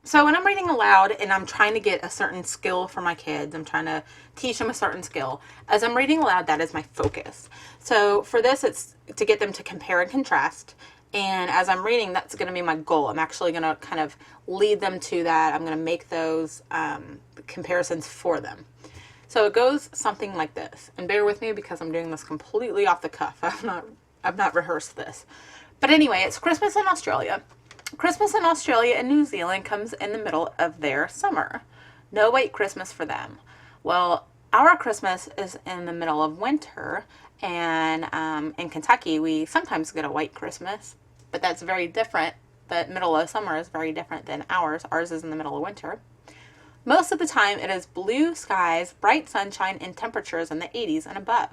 So when I'm reading aloud and I'm trying to get a certain skill for my kids, I'm trying to teach them a certain skill. As I'm reading aloud, that is my focus. So for this, it's to get them to compare and contrast. And as I'm reading, that's going to be my goal. I'm actually going to kind of lead them to that. I'm going to make those comparisons for them. So it goes something like this. And bear with me because I'm doing this completely off the cuff. I've not rehearsed this. But anyway, it's Christmas in Australia. Christmas in Australia and New Zealand comes in the middle of their summer. No white Christmas for them. Well, our Christmas is in the middle of winter, and in Kentucky we sometimes get a white Christmas, but that's very different. The middle of summer is very different than ours. Ours is in the middle of winter. Most of the time it is blue skies, bright sunshine, and temperatures in the 80s and above.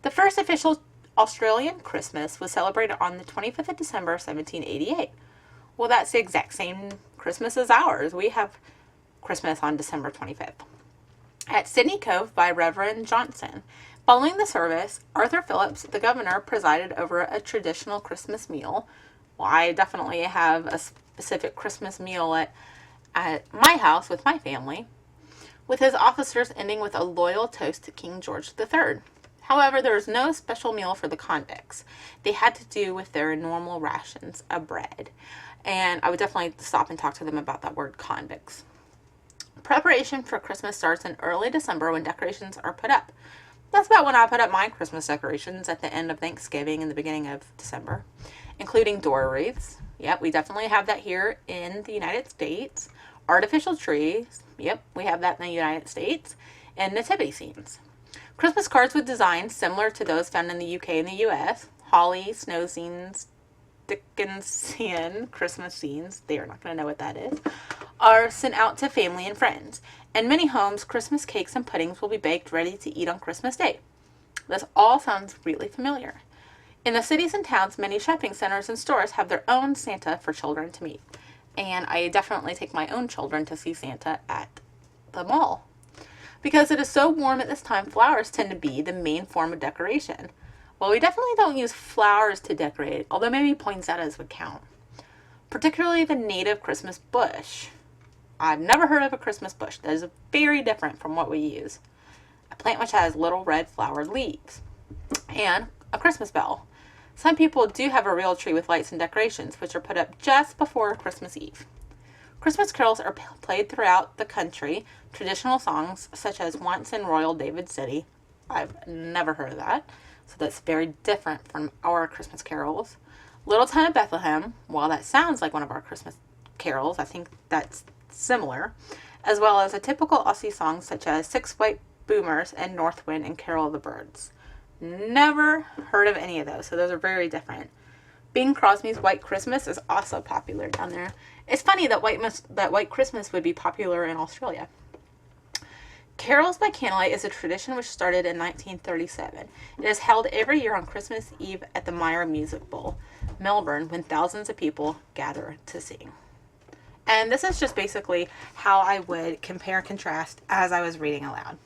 The first official Australian Christmas was celebrated on the 25th of December, 1788. Well, that's the exact same Christmas as ours. We have Christmas on December 25th. At Sydney Cove by Reverend Johnson. Following the service, Arthur Phillips, the governor, presided over a traditional Christmas meal. Well, I definitely have a specific Christmas meal at my house with my family, with his officers ending with a loyal toast to King George III. However, there was no special meal for the convicts. They had to do with their normal rations of bread. And I would definitely stop and talk to them about that word convicts. Preparation for Christmas starts in early December when decorations are put up. That's about when I put up my Christmas decorations, at the end of Thanksgiving and the beginning of December, including door wreaths. Yep, we definitely have that here in the United States. Artificial trees. Yep, we have that in the United States. And nativity scenes. Christmas cards with designs similar to those found in the UK and the US. Holly, snow scenes, Dickensian Christmas scenes, they are not going to know what that is, are sent out to family and friends. In many homes, Christmas cakes and puddings will be baked ready to eat on Christmas Day. This all sounds really familiar. In the cities and towns, many shopping centers and stores have their own Santa for children to meet. And I definitely take my own children to see Santa at the mall. Because it is so warm at this time, flowers tend to be the main form of decoration. Well, we definitely don't use flowers to decorate, although maybe poinsettias would count. Particularly the native Christmas bush. I've never heard of a Christmas bush. That is very different from what we use. A plant which has little red flowered leaves. And a Christmas bell. Some people do have a real tree with lights and decorations, which are put up just before Christmas Eve. Christmas carols are played throughout the country. Traditional songs such as Once in Royal David City. I've never heard of that. So that's very different from our Christmas carols. Little Town of Bethlehem, while that sounds like one of our Christmas carols, I think that's similar, as well as a typical Aussie songs such as Six White Boomers and North Wind and Carol of the Birds. Never heard of any of those, so those are very different. Bing Crosby's White Christmas is also popular down there. It's funny that White Christmas would be popular in Australia. Carols by Candlelight is a tradition which started in 1937. It is held every year on Christmas Eve at the Myer Music Bowl, Melbourne, when thousands of people gather to sing. And this is just basically how I would compare and contrast as I was reading aloud.